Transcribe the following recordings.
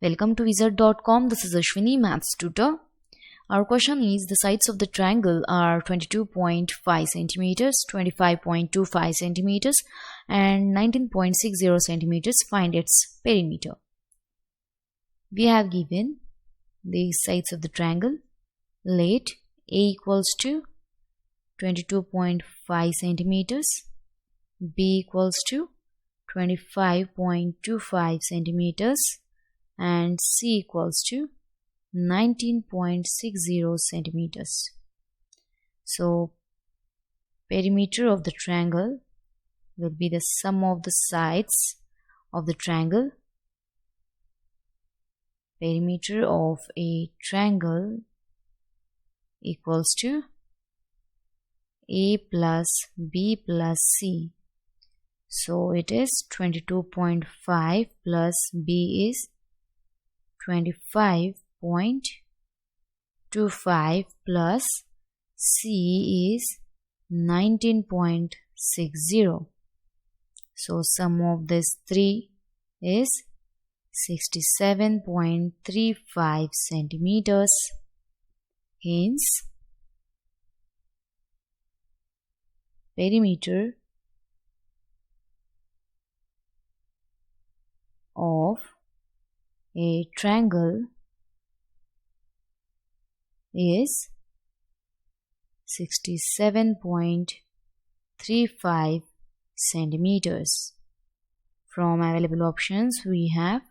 Welcome to wizard.com. This is Ashwini, maths tutor. Our question is, the sides of the triangle are 22.5 centimeters, 25.25 centimeters and 19.60 centimeters. Find its perimeter. We have given the sides of the triangle. Let A equals to 22.5 centimeters, B equals to 25.25 centimeters and C equals to 19.60 centimeters. So perimeter of the triangle will be the sum of the sides of the triangle. Perimeter of a triangle equals to A plus B plus C. So it is 22.5 plus B is 25.25 plus C is 19.60. So sum of this three is 67.35 centimeters. Hence, perimeter of a triangle is 67.35 centimeters. From available options, we have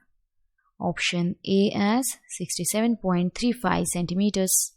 option A as 67.35 centimeters.